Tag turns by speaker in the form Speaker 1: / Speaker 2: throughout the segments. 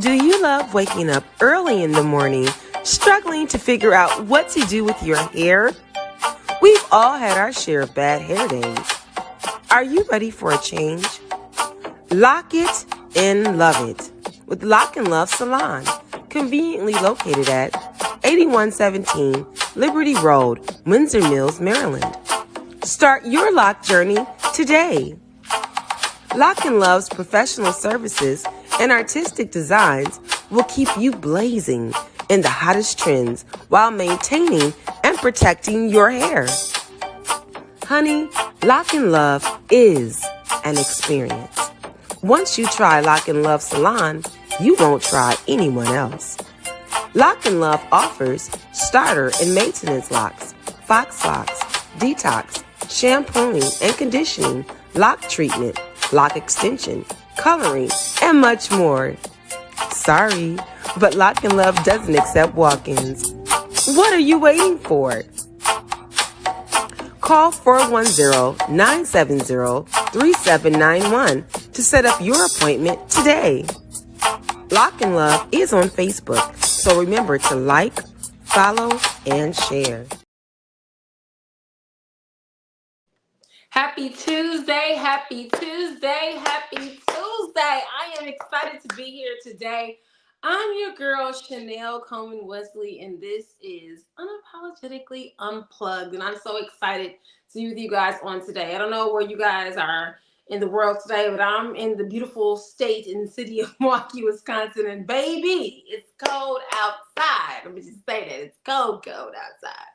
Speaker 1: Do you love waking up early in the morning, struggling to figure out what to do with your hair? We've all had our share of bad hair days. Are you ready for a change? Lock it and love it with Lock and Love Salon, conveniently located at 8117 Liberty Road, Windsor Mills, Maryland. Start your lock journey today. Lock and Love's professional services and artistic designs will keep you blazing in the hottest trends while maintaining and protecting your hair. Honey, Lock and Love is an experience. Once you try Lock and Love Salon, you won't try anyone else. Lock and Love offers starter and maintenance locks, fox locks, detox, shampooing and conditioning, lock treatment, lock extension, coloring, and much more. Sorry, but Lock and Love doesn't accept walk-ins. What are you waiting for? Call 410-970-3791 to set up your appointment today. Lock and Love is on Facebook, so remember to like, follow, and share.
Speaker 2: Happy Tuesday, happy Tuesday, happy Tuesday. I am excited to be here today. I'm your girl, Chanelle Coleman Wesley, and this is Unapologetically Unplugged. And I'm so excited to be with you guys on today. I don't know where you guys are in the world today, but I'm in the beautiful state and city of Milwaukee, Wisconsin. And baby, it's cold outside. Let me just say that. It's cold outside.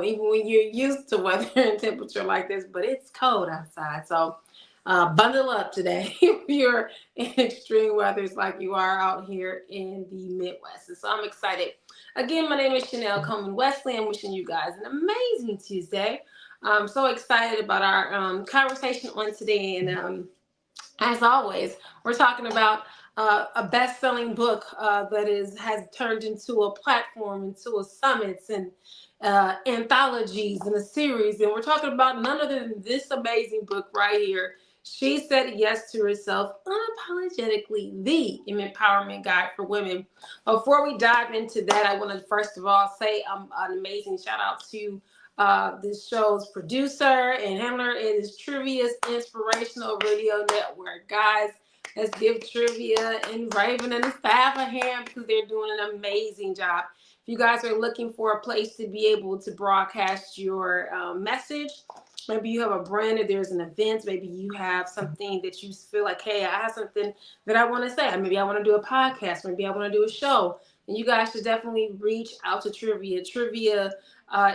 Speaker 2: Even when you're used to weather and temperature like this, but it's cold outside. So bundle up today if you're in extreme weathers like you are out here in the Midwest. And so I'm excited. Again, my name is Chanelle Coleman Wesley. I'm wishing you guys an amazing Tuesday. I'm so excited about our conversation on today. And as always, we're talking about a best-selling book that has turned into a platform, into a summits and anthologies and a series. And we're talking about none other than this amazing book right here. She Said Yes to Herself, Unapologetically, the Empowerment Guide for Women. Before we dive into that, I want to first of all say an amazing shout out to this show's producer and handler. It is T.R.I.V.I's Inspirational Radio Network. Guys, let's give Trivia and Raven and the staff a hand because they're doing an amazing job. If you guys are looking for a place to be able to broadcast your message, maybe you have a brand, or there's an event, maybe you have something that you feel like, hey, I have something that I want to say. Maybe I want to do a podcast. Maybe I want to do a show. And you guys should definitely reach out to Trivia. Trivia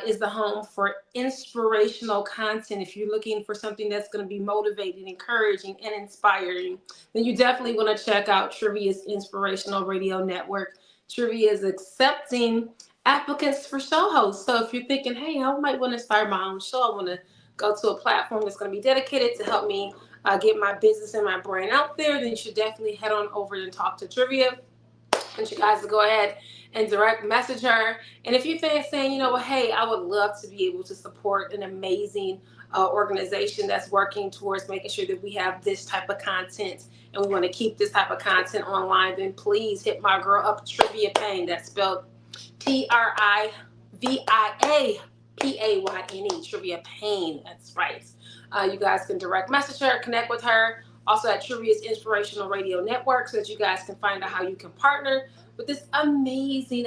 Speaker 2: is the home for inspirational content. If you're looking for something that's going to be motivating, encouraging, and inspiring, then you definitely want to check out Trivia's Inspirational Radio Network. Trivia is accepting applicants for show hosts. So if you're thinking, hey, I might want to start my own show, I want to go to a platform that's going to be dedicated to help me get my business and my brand out there, then you should definitely head on over and talk to Trivia. I want you guys to go ahead and direct message her. And if you're saying, you know what, hey, I would love to be able to support an amazing organization that's working towards making sure that we have this type of content and we want to keep this type of content online, then please hit my girl up, Trivia Payne. That's spelled T.R.I.V.I.A. P-A-Y-N-E, Trivia Payne. That's right. You guys can direct message her, connect with her. Also at Trivia's Inspirational Radio Network, so that you guys can find out how you can partner with this amazing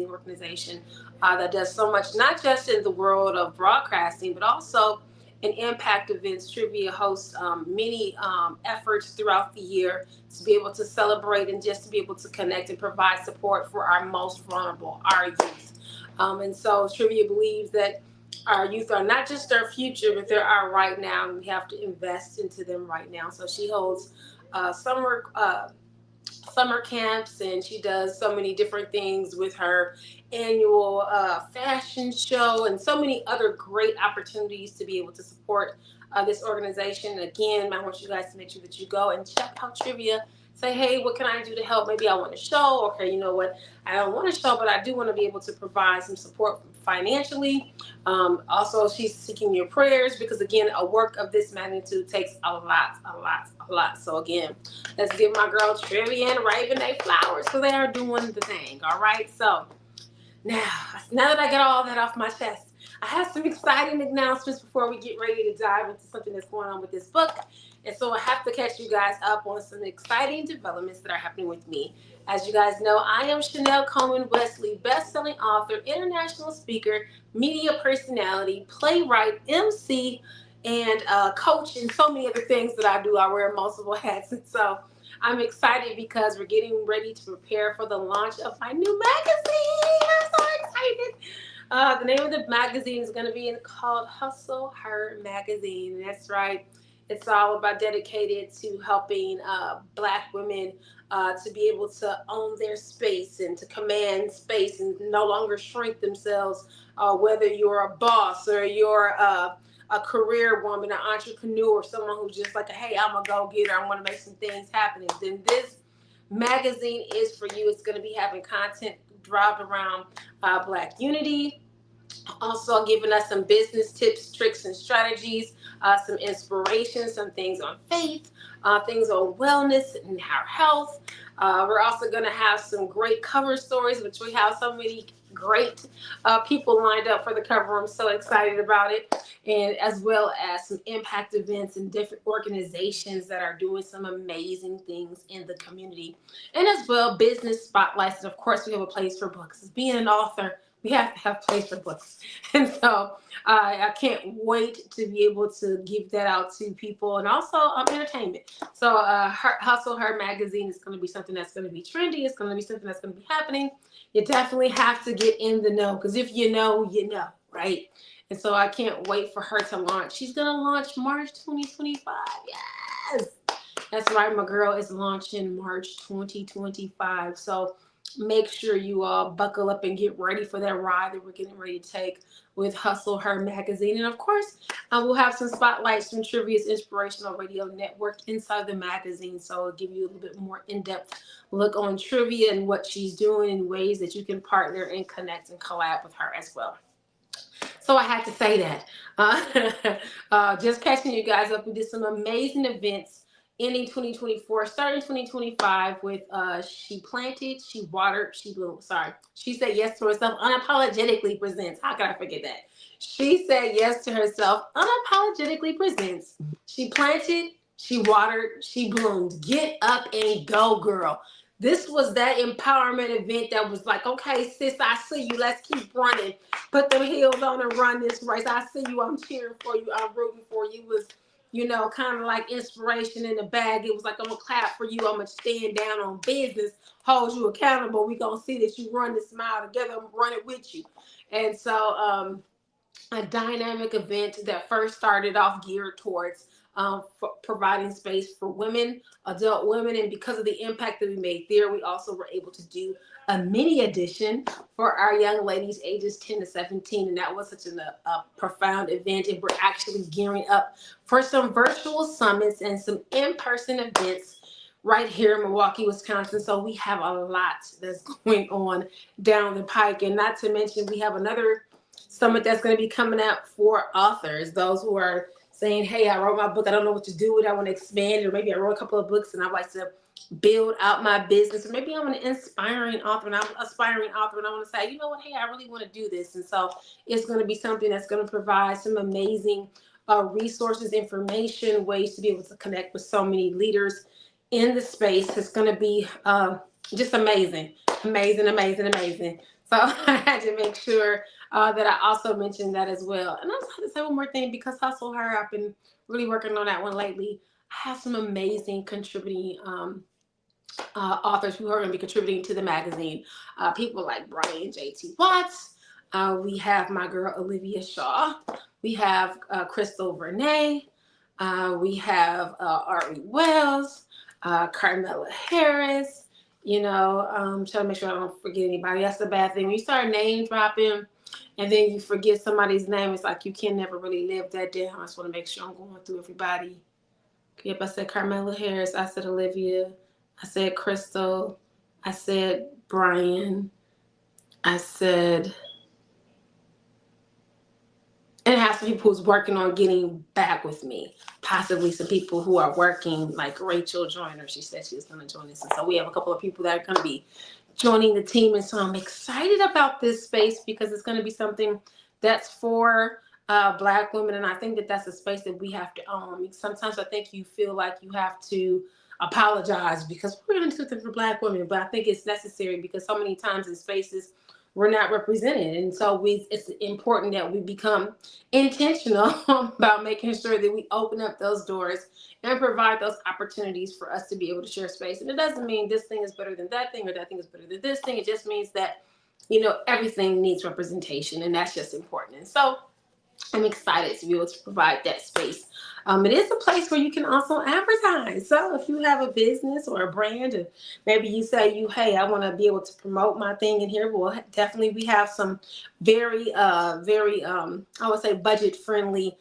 Speaker 2: organization that does so much, not just in the world of broadcasting, but also in impact events. Trivia hosts many efforts throughout the year to be able to celebrate and just to be able to connect and provide support for our most vulnerable, our youth. And so Trivia believes that our youth are not just our future, but they're our right now, and we have to invest into them right now. So she holds summer camps, and she does so many different things with her annual fashion show and so many other great opportunities to be able to support this organization. Again, I want you guys to make sure that you go and check out Trivia say, hey, what can I do to help? Maybe I want to show. Okay, you know what? I don't want to show, but I do want to be able to provide some support financially. Also, she's seeking your prayers because, again, a work of this magnitude takes a lot, a lot, a lot. So, again, let's give my girl T.R.I.V.I.A and Raven their flowers because they are doing the thing. All right. So, now that I got all that off my chest, I have some exciting announcements before we get ready to dive into something that's going on with this book. And so I have to catch you guys up on some exciting developments that are happening with me. As you guys know, I am Chanelle Coleman Wesley, best-selling author, international speaker, media personality, playwright, MC, and coach, and so many other things that I do. I wear multiple hats. And so I'm excited because we're getting ready to prepare for the launch of my new magazine. I'm so excited. The name of the magazine is going to be called Hustle Her Magazine. That's right. It's all about dedicated to helping Black women to be able to own their space and to command space and no longer shrink themselves, whether you're a boss or you're a career woman, an entrepreneur, someone who's just like, hey, I'm a go-getter, I want to make some things happen. Then this magazine is for you. It's going to be having content driven around Black unity, also giving us some business tips, tricks, and strategies, some inspiration, some things on faith, things on wellness and our health. We're also going to have some great cover stories, which we have so many great people lined up for the cover. I'm so excited about it. And as well as some impact events and different organizations that are doing some amazing things in the community. And as well, business spotlights. And of course, we have a place for books. As being an author, we have to have place for books. And so I can't wait to be able to give that out to people, and also entertainment. So Hustle Her Magazine is going to be something that's going to be trendy. It's going to be something that's going to be happening. You definitely have to get in the know, because if you know, right? And so I can't wait for her to launch. She's going to launch March 2025. Yes! That's right. My girl is launching March 2025. So make sure you all buckle up and get ready for that ride that we're getting ready to take with Hustle Her Magazine. And of course, we'll have some spotlights from Trivia's Inspirational Radio Network inside the magazine. So I'll give you a little bit more in-depth look on Trivia and what she's doing in ways that you can partner and connect and collab with her as well. So I had to say that. Just catching you guys up. We did some amazing events ending 2024, starting 2025 with She Planted, She Watered, She Bloomed. Sorry. She said yes to herself. Unapologetically presents. How could I forget that? She said yes to herself. Unapologetically presents. She planted, she watered, she bloomed. Get up and go, girl. This was that empowerment event that was like, okay, sis, I see you. Let's keep running. Put them heels on and run this race. I see you. I'm cheering for you. I'm rooting for you. It was, kind of like inspiration in the bag. It was like, I'm going to clap for you. I'm going to stand down on business, hold you accountable. We're going to see that you run this mile together. I'm going to run it with you. And so a dynamic event that first started off geared towards providing space for women, adult women, and because of the impact that we made there, we also were able to do a mini edition for our young ladies ages 10 to 17, and that was such a profound event. And we're actually gearing up for some virtual summits and some in-person events right here in Milwaukee, Wisconsin. So we have a lot that's going on down the pike, and not to mention we have another summit that's going to be coming out for authors, those who are saying, hey, I wrote my book, I don't know what to do with it, I want to expand it, or maybe I wrote a couple of books and I'd like to build out my business, or maybe I'm an aspiring author and I want to say, you know what, hey, I really want to do this. And so it's going to be something that's going to provide some amazing resources, information, ways to be able to connect with so many leaders in the space. It's going to be just amazing. So I had to make sure that I also mentioned that as well. And I just have to say one more thing, because Hustle Her, I've been really working on that one lately. I have some amazing contributing authors who are going to be contributing to the magazine. People like Brian J.T. Watts. We have my girl Olivia Shaw. We have Crystal Vernay. We have Ari Wells, Carmela Harris. Trying to make sure I don't forget anybody. That's the bad thing. When you start name dropping and then you forget somebody's name, it's like you can never really live that down. I just want to make sure I'm going through everybody. Yep, I said Carmela Harris. I said Olivia. I said Crystal. I said Brian. I said, and it has some people who's working on getting back with me. Possibly some people who are working, like Rachel Joyner. She said she was going to join us. And so we have a couple of people that are going to be joining the team. And so I'm excited about this space because it's going to be something that's for Black women. And I think that that's a space that we have to own. Sometimes I think you feel like you have to apologize because we're going to do something for Black women. But I think it's necessary because so many times in spaces we're not represented. And so it's important that we become intentional about making sure that we open up those doors and provide those opportunities for us to be able to share space. And it doesn't mean this thing is better than that thing or that thing is better than this thing. It just means that, everything needs representation, and that's just important. And so I'm excited to be able to provide that space. It is a place where you can also advertise. So if you have a business or a brand, and maybe you say hey, I want to be able to promote my thing in here. Well, definitely we have some very, I would say budget friendly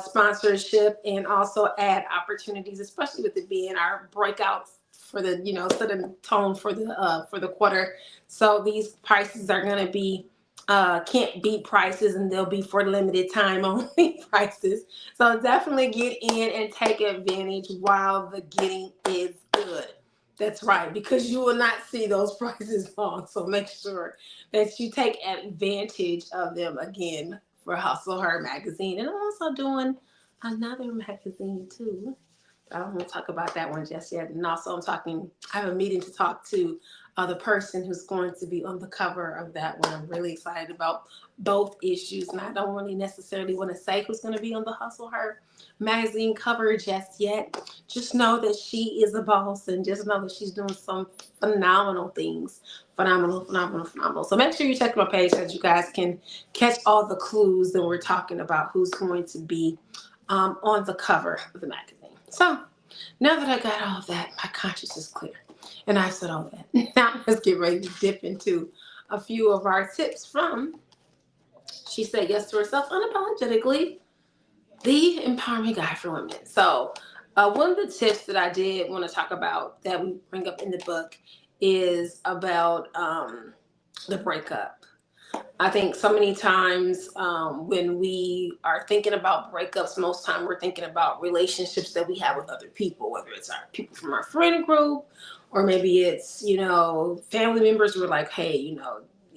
Speaker 2: sponsorship and also ad opportunities, especially with it being our breakout for the, set a tone for the quarter. So these prices are going to be can't beat prices, and they'll be for limited time only prices. So definitely get in and take advantage while the getting is good. That's right, because you will not see those prices long. So make sure that you take advantage of them again for Hustle Her magazine. And I'm also doing another magazine too. I don't want to talk about that one just yet. And also I have a meeting to talk to the person who's going to be on the cover of that one. I'm really excited about both issues. And I don't really necessarily want to say who's going to be on the Hustle Her magazine cover just yet. Just know that she is a boss, and just know that she's doing some phenomenal things. Phenomenal. So make sure you check my page so that you guys can catch all the clues that we're talking about who's going to be on the cover of the magazine. So now that I got all of that, my conscience is clear. And I've said all that. Now let's get ready to dip into a few of our tips from She Said Yes to Herself Unapologetically, the Empowerment Guide for Women. So one of the tips that I did want to talk about that we bring up in the book is about the breakup. I think so many times when we are thinking about breakups, most time we're thinking about relationships that we have with other people, whether it's our people from our friend group, or maybe it's, family members who are like, hey,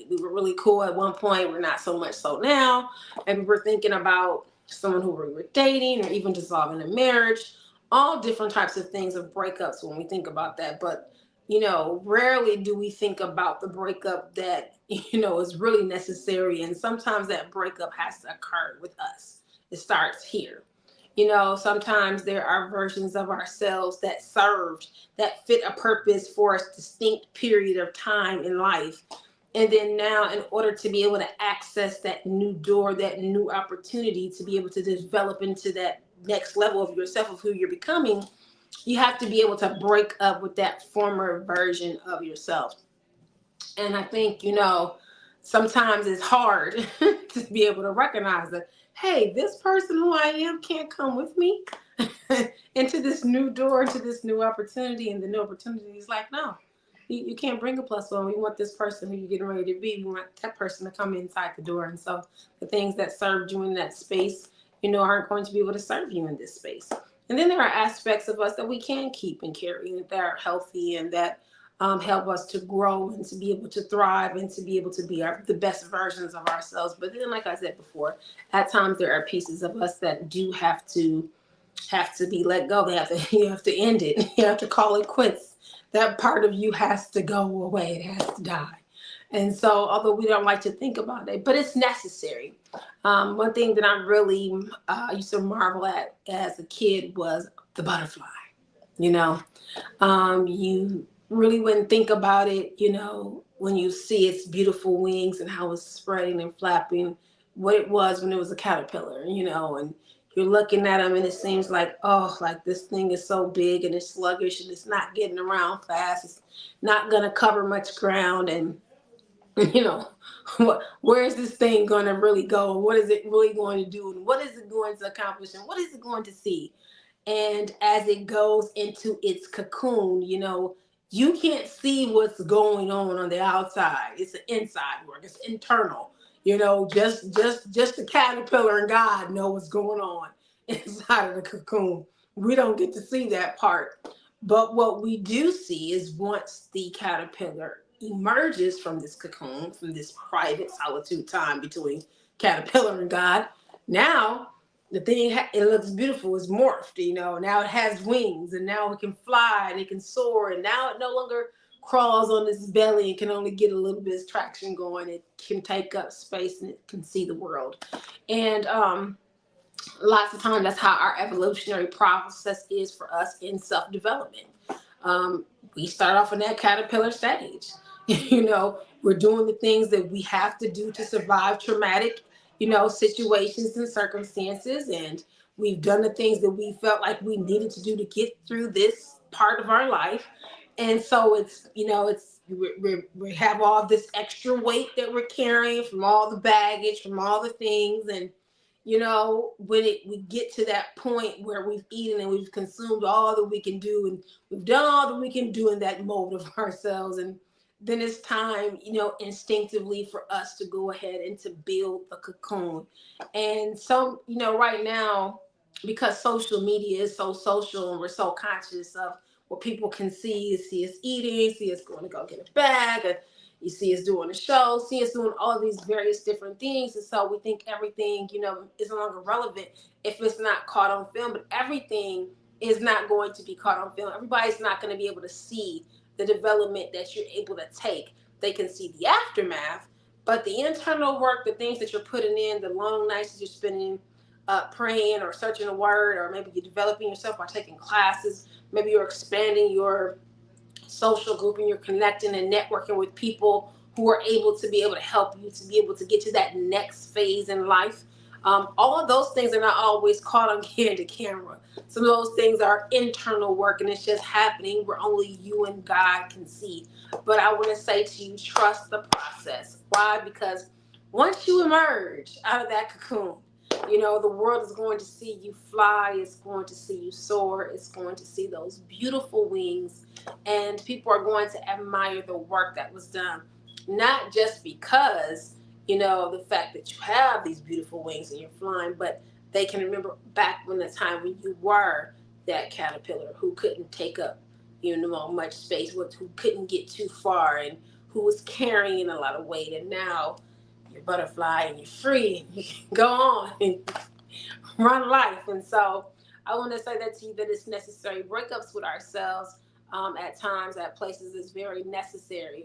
Speaker 2: we were really cool at one point, we're not so much so now. And we're thinking about someone who we were dating or even dissolving a marriage, all different types of things of breakups when we think about that. But rarely do we think about the breakup that, is really necessary. And sometimes that breakup has to occur with us. It starts here. Sometimes there are versions of ourselves that fit a purpose for a distinct period of time in life. And then now, in order to be able to access that new door, that new opportunity to be able to develop into that next level of yourself, of who you're becoming, you have to be able to break up with that former version of yourself. And I think, sometimes it's hard to be able to recognize that, hey, this person who I am can't come with me into this new door, into this new opportunity. And the new opportunity is like, no, you can't bring a plus one. We want this person who you're getting ready to be. We want that person to come inside the door. And so the things that served you in that space, aren't going to be able to serve you in this space. And then there are aspects of us that we can keep and carry that are healthy and that help us to grow and to be able to thrive and to be able to be the best versions of ourselves. But then, like I said before, at times there are pieces of us that do have to be let go. You have to end it. You have to call it quits. That part of you has to go away. It has to die. And so, although we don't like to think about it, but it's necessary. One thing that I really used to marvel at as a kid was the butterfly. You really wouldn't think about it, when you see its beautiful wings and how it's spreading and flapping, what it was when it was a caterpillar, and you're looking at them and it seems like, oh, like this thing is so big and it's sluggish and it's not getting around fast. It's not going to cover much ground. And, where is this thing going to really go? What is it really going to do? And what is it going to accomplish? And what is it going to see? And as it goes into its cocoon, You can't see what's going on the outside. It's an inside work. It's internal. Just the caterpillar and God know what's going on inside of the cocoon. We don't get to see that part. But what we do see is once the caterpillar emerges from this cocoon, from this private solitude time between caterpillar and God, now the thing it looks beautiful. It's morphed, now it has wings, and now it can fly and it can soar, and now it no longer crawls on its belly and can only get a little bit of traction going. It can take up space and it can see the world. And lots of times that's how our evolutionary process is for us in self-development. um, we start off in that caterpillar stage. We're doing the things that we have to do to survive traumatic, situations and circumstances. And we've done the things that we felt like we needed to do to get through this part of our life. And so we have all this extra weight that we're carrying from all the baggage, from all the things. And when we get to that point where we've eaten and we've consumed all that we can do, and we've done all that we can do in that mold of ourselves, and then it's time, instinctively for us to go ahead and to build a cocoon. And so, right now, because social media is so social and we're so conscious of what people can see us eating, see us going to go get a bag, and you see us doing a show, see us doing all of these various different things. And so we think everything, is no longer relevant if it's not caught on film. But everything is not going to be caught on film. Everybody's not going to be able to see the development that you're able to take. They can see the aftermath, but the internal work, the things that you're putting in, the long nights that you're spending praying or searching a word, or maybe you're developing yourself by taking classes, maybe you're expanding your social group and you're connecting and networking with people who are able to help you to be able to get to that next phase in life. All of those things are not always caught on candid camera. Some of those things are internal work, and it's just happening where only you and God can see. But I want to say to you, trust the process. Why? Because once you emerge out of that cocoon, the world is going to see you fly. It's going to see you soar. It's going to see those beautiful wings, and people are going to admire the work that was done. Not just because, the fact that you have these beautiful wings and you're flying, but they can remember back when the time when you were that caterpillar who couldn't take up, much space, who couldn't get too far, and who was carrying a lot of weight. And now you're butterfly and you're free and you can go on and run life. And so I want to say that to you, that it's necessary. Breakups with ourselves at times, at places, is very necessary.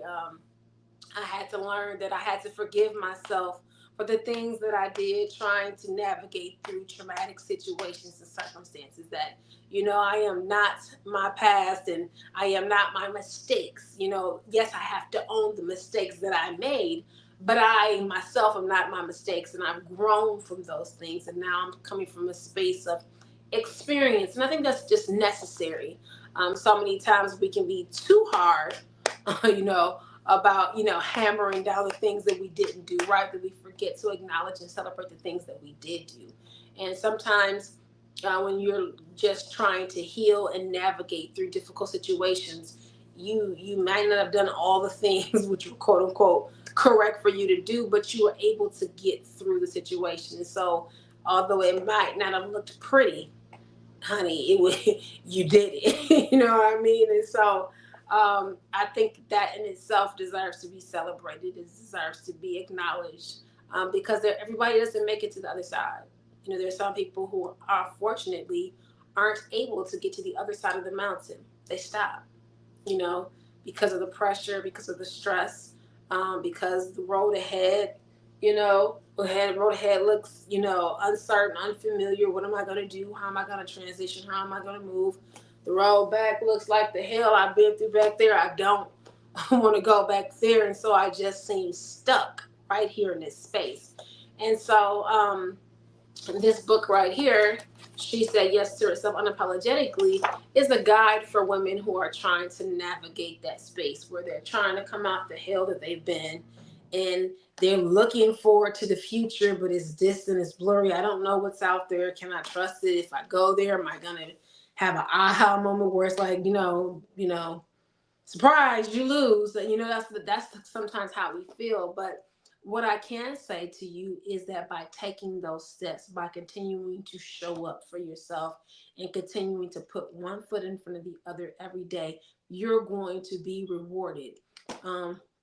Speaker 2: I had to learn that I had to forgive myself for the things that I did trying to navigate through traumatic situations and circumstances. That, I am not my past and I am not my mistakes. Yes, I have to own the mistakes that I made, but I myself am not my mistakes, and I've grown from those things. And now I'm coming from a space of experience. And I think that's just necessary. So many times we can be too hard, you know, about, hammering down the things that we didn't do right, that we forget to acknowledge and celebrate the things that we did do. And sometimes when you're just trying to heal and navigate through difficult situations, you might not have done all the things which were quote unquote correct for you to do, but you were able to get through the situation. And so although it might not have looked pretty, honey, it was you did it. You know what I mean? And so I think that in itself deserves to be celebrated. It deserves to be acknowledged, because everybody doesn't make it to the other side. There's some people who are fortunately aren't able to get to the other side of the mountain. They stop, you know, because of the pressure, because of the stress, because the road ahead, road ahead looks, uncertain, unfamiliar. What am I going to do? How am I going to transition? How am I going to move? The road back looks like the hell I've been through back there. I don't want to go back there. And so I just seem stuck right here in this space. And so, this book right here, She Said Yes to Herself Unapologetically, is a guide for women who are trying to navigate that space where they're trying to come out the hell that they've been, and they're looking forward to the future, but it's distant, it's blurry. I don't know what's out there. Can I trust it? If I go there, am I gonna have an aha moment where it's like, surprise, you lose. That's sometimes how we feel. But what I can say to you is that by taking those steps, by continuing to show up for yourself and continuing to put one foot in front of the other every day, you're going to be rewarded.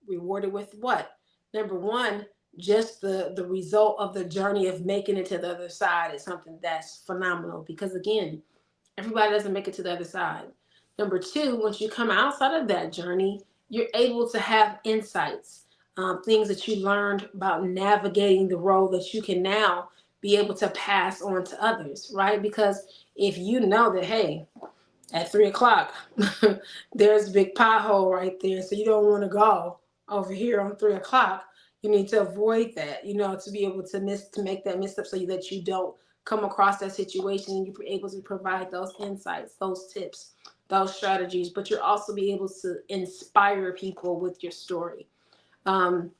Speaker 2: Rewarded with what? Number one, just the result of the journey of making it to the other side is something that's phenomenal, because again, everybody doesn't make it to the other side. Number two, once you come outside of that journey, you're able to have insights, things that you learned about navigating the road that you can now be able to pass on to others, right? Because if you know that, hey, at 3 o'clock, there's a big pothole right there, so you don't want to go over here on 3 o'clock. You need to avoid that, to be able to make that misstep so that you don't come across that situation, and you're able to provide those insights, those tips, those strategies, but you're also be able to inspire people with your story. Um,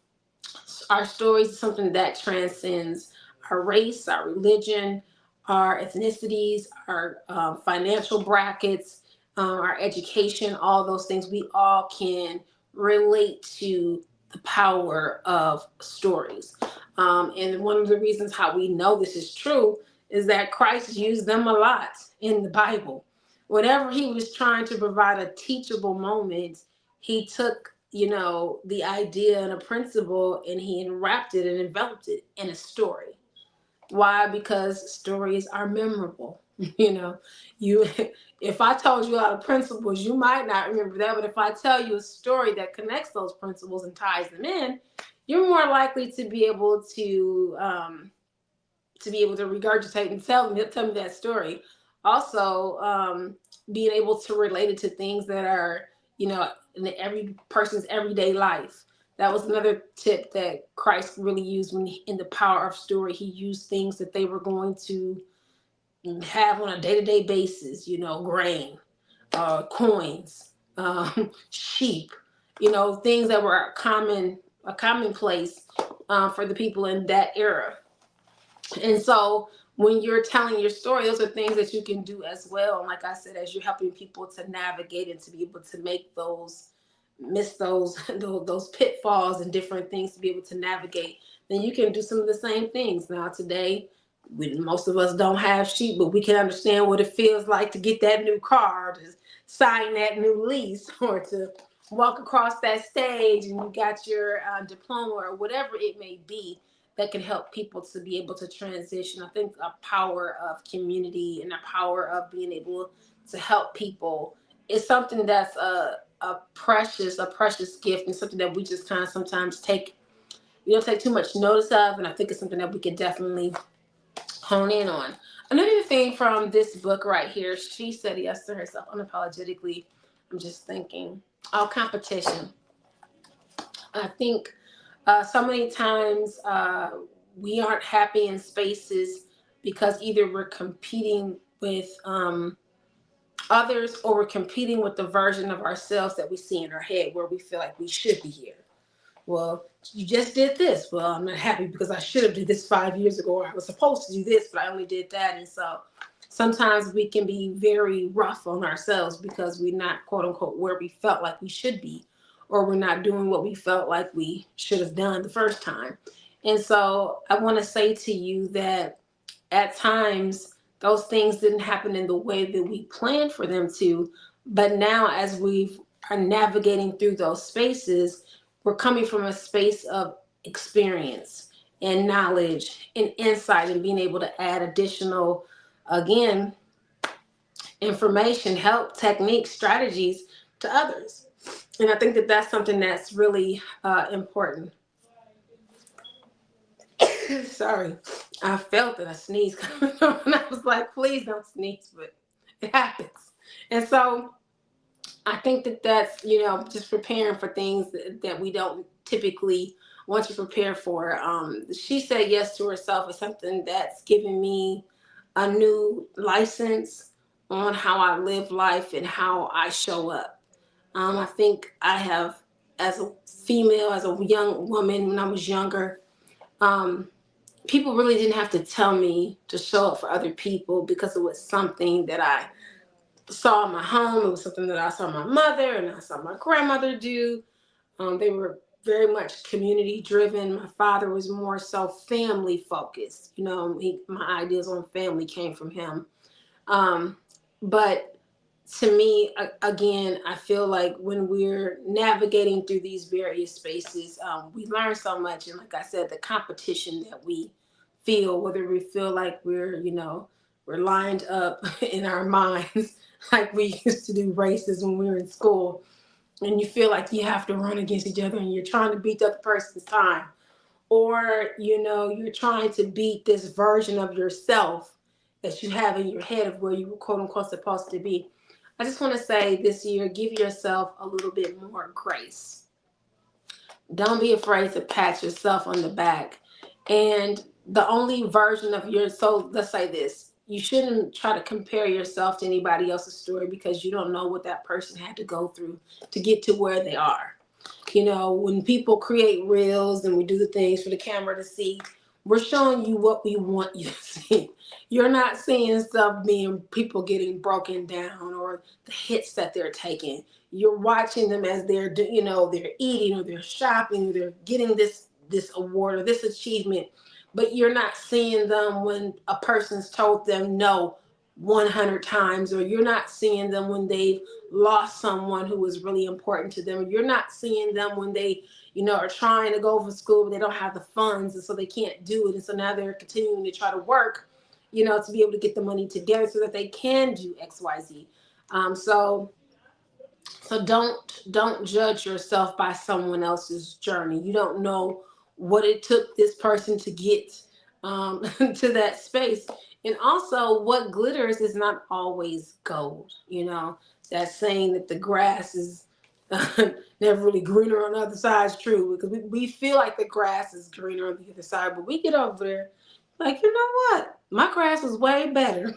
Speaker 2: our stories is something that transcends our race, our religion, our ethnicities, our financial brackets, our education, all those things. We all can relate to the power of stories. And one of the reasons how we know this is true is that Christ used them a lot in the Bible. Whenever he was trying to provide a teachable moment, he took, the idea and a principle, and he enwrapped it and enveloped it in a story. Why? Because stories are memorable. You if I told you all the principles, you might not remember that, but if I tell you a story that connects those principles and ties them in, you're more likely to be able to regurgitate and tell me that story. Also, being able to relate it to things that are, in every person's everyday life. That was another tip that Christ really used in the power of story. He used things that they were going to have on a day-to-day basis, grain, coins, sheep, things that were a commonplace for the people in that era. And so when you're telling your story, those are things that you can do as well. And like I said, as you're helping people to navigate and to be able to make miss those pitfalls and different things to be able to navigate, then you can do some of the same things. Now today, most of us don't have sheep, but we can understand what it feels like to get that new car, or to sign that new lease, or to walk across that stage and you got your diploma, or whatever it may be that can help people to be able to transition. I think a power of community and a power of being able to help people is something that's a precious gift, and something that we just kind of sometimes we don't take too much notice of. And I think it's something that we can definitely hone in on. Another thing from this book right here, she said yes to herself unapologetically. I'm just thinking, competition. I think so many times we aren't happy in spaces because either we're competing with others, or we're competing with the version of ourselves that we see in our head, where we feel like we should be here. Well, you just did this. Well, I'm not happy because I should have did this 5 years ago, or I was supposed to do this, but I only did that. And so sometimes we can be very rough on ourselves because we're not, quote unquote, where we felt like we should be, or we're not doing what we felt like we should have done the first time. And so I want to say to you that at times those things didn't happen in the way that we planned for them to. But now, as we are navigating through those spaces, we're coming from a space of experience and knowledge and insight, and being able to add additional, again, information, help, techniques, strategies to others. And I think that that's something that's really important. Sorry, I felt that I sneezed coming on, and I was like, please don't sneeze, but it happens. And so I think that that's, just preparing for things that we don't typically want to prepare for. She said yes to herself is something that's given me a new license on how I live life and how I show up. I think I have, as a female, as a young woman, when I was younger, people really didn't have to tell me to show up for other people, because it was something that I saw in my home. It was something that I saw my mother and I saw my grandmother do. They were very much community driven. My father was more so family focused. My ideas on family came from him. But to me, again, I feel like when we're navigating through these various spaces, we learn so much. And like I said, the competition that we feel, whether we feel like we're lined up in our minds, like we used to do races when we were in school, and you feel like you have to run against each other and you're trying to beat the other person's time, or you're trying to beat this version of yourself that you have in your head of where you were quote unquote supposed to be. I just want to say this year, give yourself a little bit more grace. Don't be afraid to pat yourself on the back. And the only version of your, so let's say this, you shouldn't try to compare yourself to anybody else's story because you don't know what that person had to go through to get to where they are. When people create reels and we do the things for the camera to see, we're showing you what we want you to see. You're not seeing stuff being people getting broken down or the hits that they're taking. You're watching them as they're eating or they're shopping or they're getting this award or this achievement, but you're not seeing them when a person's told them no 100 times, or you're not seeing them when they've lost someone who was really important to them. You're not seeing them when they, are trying to go for school, but they don't have the funds, and so they can't do it. And so now they're continuing to try to work, to be able to get the money together so that they can do X, Y, Z. So don't judge yourself by someone else's journey. You don't know what it took this person to get to that space. And also, what glitters is not always gold. That saying that the grass is never really greener on the other side is true, because we feel like the grass is greener on the other side, but we get over there like, you know what? My grass was way better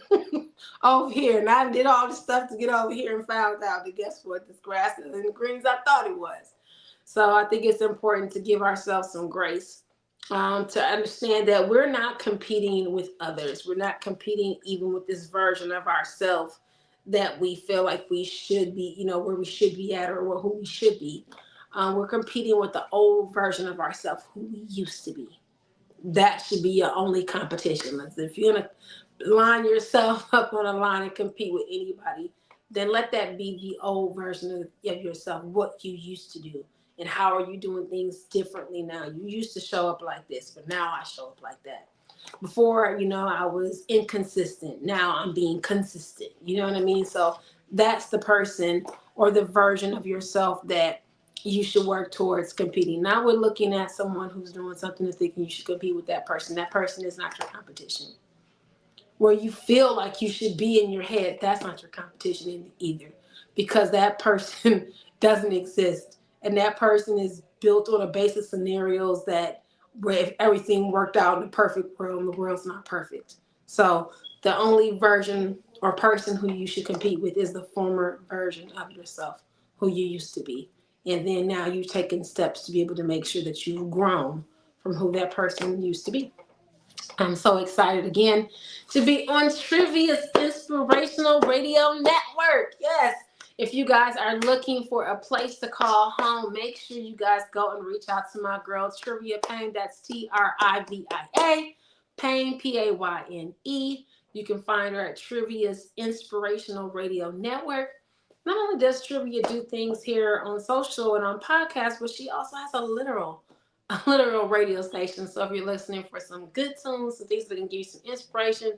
Speaker 2: over here, and I did all this stuff to get over here and found out that guess what? This grass isn't the green as I thought it was. So I think it's important to give ourselves some grace, to understand that we're not competing with others. We're not competing even with this version of ourselves that we feel like we should be, where we should be at, or who we should be. We're competing with the old version of ourselves, who we used to be. That should be your only competition. If you're going to line yourself up on a line and compete with anybody, then let that be the old version of yourself, what you used to do. And how are you doing things differently now? You used to show up like this, but now I show up like that. Before, I was inconsistent. Now I'm being consistent. You know what I mean? So that's the person or the version of yourself that you should work towards competing. Now we're looking at someone who's doing something and thinking you should compete with that person. That person is not your competition. Where you feel like you should be in your head, that's not your competition either, because that person doesn't exist. And that person is built on a base of scenarios that where if everything worked out in a perfect world, the world's not perfect. So the only version or person who you should compete with is the former version of yourself, who you used to be. And then now you've taken steps to be able to make sure that you've grown from who that person used to be. I'm so excited again to be on T.R.I.V.I.A's Inspirational Radio Network. Yes. If you guys are looking for a place to call home, make sure you guys go and reach out to my girl, Trivia Payne. That's T.R.I.V.I.A. Payne, P-A-Y-N-E. You can find her at T.R.I.V.I.A's Inspirational Radio Network. Not only does Trivia do things here on social and on podcasts, but she also has a literal radio station. So if you're listening for some good tunes, some things that can give you some inspiration,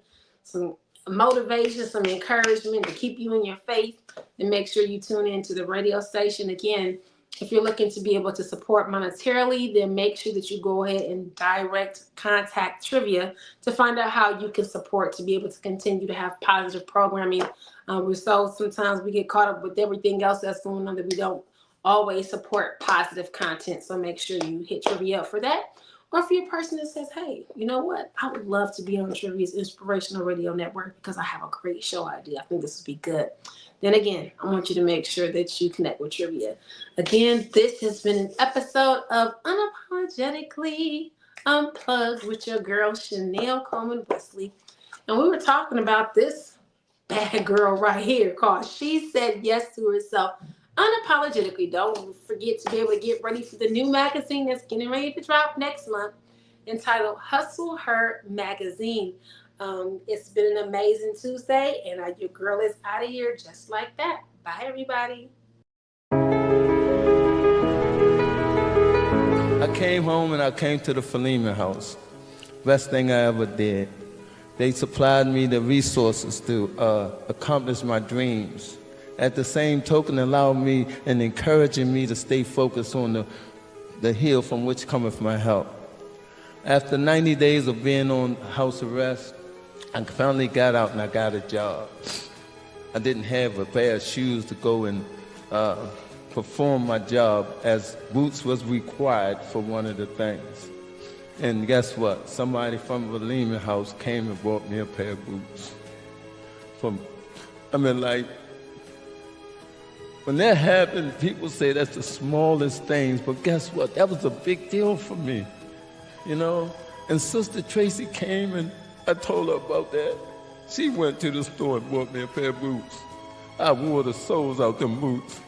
Speaker 2: some motivation, some encouragement to keep you in your faith, then make sure you tune into the radio station. Again, if you're looking to be able to support monetarily, then make sure that you go ahead and direct contact Trivia to find out how you can support to be able to continue to have positive programming. Sometimes we get caught up with everything else that's going on that we don't always support positive content. So make sure you hit Trivia up for that. Or if you're a person that says, hey, you know what? I would love to be on Trivia's Inspirational Radio Network because I have a great show idea. I think this would be good. Then again, I want you to make sure that you connect with Trivia. Again, this has been an episode of Unapologetically Unplugged with your girl, Chanelle Coleman Wesley. And we were talking about this bad girl right here, cause she said yes to herself unapologetically. Don't forget to be able to get ready for the new magazine that's getting ready to drop next month, entitled Hustle Her Magazine. It's been an amazing Tuesday, and your girl is out of here just like that. Bye, everybody.
Speaker 3: I came home and I came to the Coleman house. Best thing I ever did. They supplied me the resources to accomplish my dreams. At the same token, allowed me and encouraging me to stay focused on the hill from which cometh my help. After 90 days of being on house arrest, I finally got out and I got a job. I didn't have a pair of shoes to go and perform my job, as boots was required for one of the things. And guess what? Somebody from the Coleman house came and bought me a pair of boots. When that happened, people say that's the smallest things, but guess what? That was a big deal for me, you know? And Sister Tracy came and I told her about that. She went to the store and bought me a pair of boots. I wore the soles out them boots.